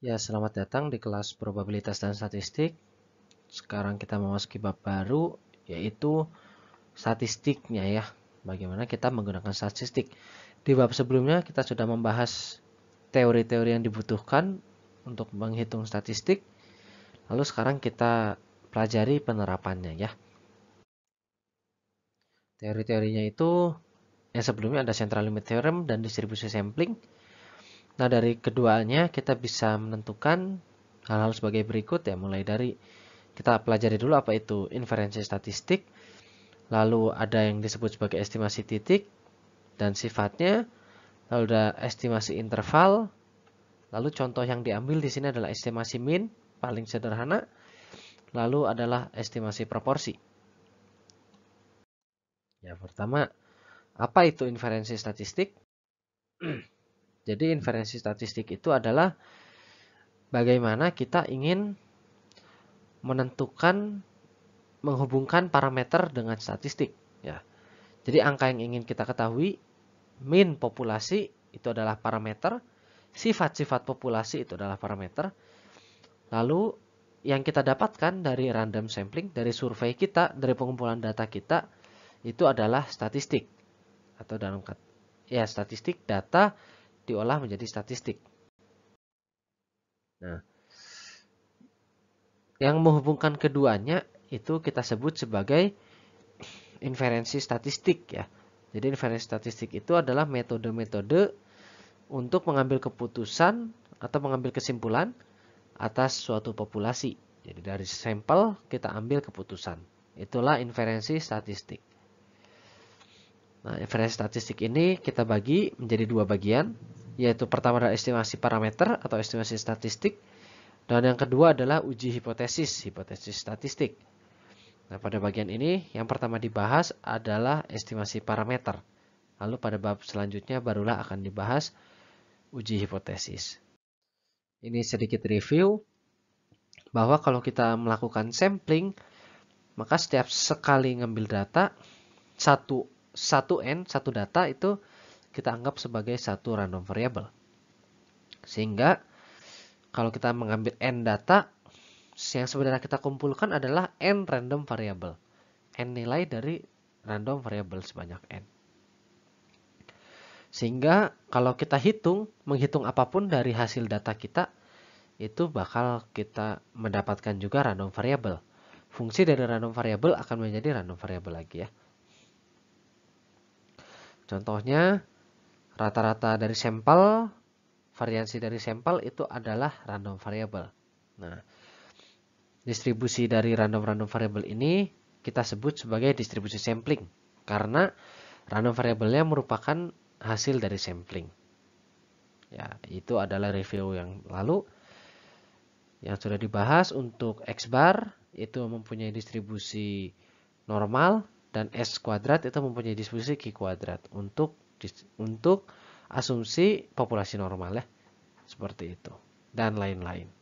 Ya, selamat datang di kelas probabilitas dan statistik. Sekarang kita memasuki bab baru, yaitu statistiknya ya. Bagaimana kita menggunakan statistik. Di bab sebelumnya kita sudah membahas teori-teori yang dibutuhkan untuk menghitung statistik. Lalu sekarang kita pelajari penerapannya ya. Teori-teorinya itu yang sebelumnya ada central limit theorem dan distribusi sampling. Nah, dari keduanya kita bisa menentukan hal-hal sebagai berikut ya, mulai dari kita pelajari dulu apa itu inferensi statistik, lalu ada yang disebut sebagai estimasi titik dan sifatnya, lalu ada estimasi interval, lalu contoh yang diambil di sini adalah estimasi min, paling sederhana, lalu adalah estimasi proporsi. Ya, pertama, apa itu inferensi statistik? Jadi inferensi statistik itu adalah bagaimana kita ingin menghubungkan parameter dengan statistik. Ya, jadi angka yang ingin kita ketahui, min populasi itu adalah parameter, sifat-sifat populasi itu adalah parameter. Lalu yang kita dapatkan dari random sampling, dari survei kita, dari pengumpulan data kita, itu adalah statistik. Atau dalam kata, ya statistik, data diolah menjadi statistik. Nah, yang menghubungkan keduanya itu kita sebut sebagai inferensi statistik ya. Jadi inferensi statistik itu adalah metode-metode untuk mengambil keputusan atau mengambil kesimpulan atas suatu populasi. Jadi dari sampel kita ambil keputusan. Itulah inferensi statistik. Nah, inferensi statistik ini kita bagi menjadi dua bagian, yaitu pertama adalah estimasi parameter atau estimasi statistik, dan yang kedua adalah uji hipotesis, hipotesis statistik. Nah, pada bagian ini yang pertama dibahas adalah estimasi parameter. Lalu pada bab selanjutnya barulah akan dibahas uji hipotesis. Ini sedikit review bahwa kalau kita melakukan sampling, maka setiap sekali ngambil data, satu data itu kita anggap sebagai satu random variable. Sehingga kalau kita mengambil n data, yang sebenarnya kita kumpulkan adalah n random variable. N nilai dari random variable sebanyak n. Sehingga kalau kita menghitung apapun dari hasil data kita, itu bakal kita mendapatkan juga random variable. Fungsi dari random variable akan menjadi random variable lagi ya. Contohnya, rata-rata dari sampel, variansi dari sampel itu adalah random variable. Nah, distribusi dari random variable ini kita sebut sebagai distribusi sampling. Karena random variable-nya merupakan hasil dari sampling. Ya, itu adalah review yang lalu. Yang sudah dibahas untuk X bar itu mempunyai distribusi normal dan S kuadrat itu mempunyai distribusi Q kuadrat untuk asumsi populasi normal ya. Seperti itu dan lain-lain.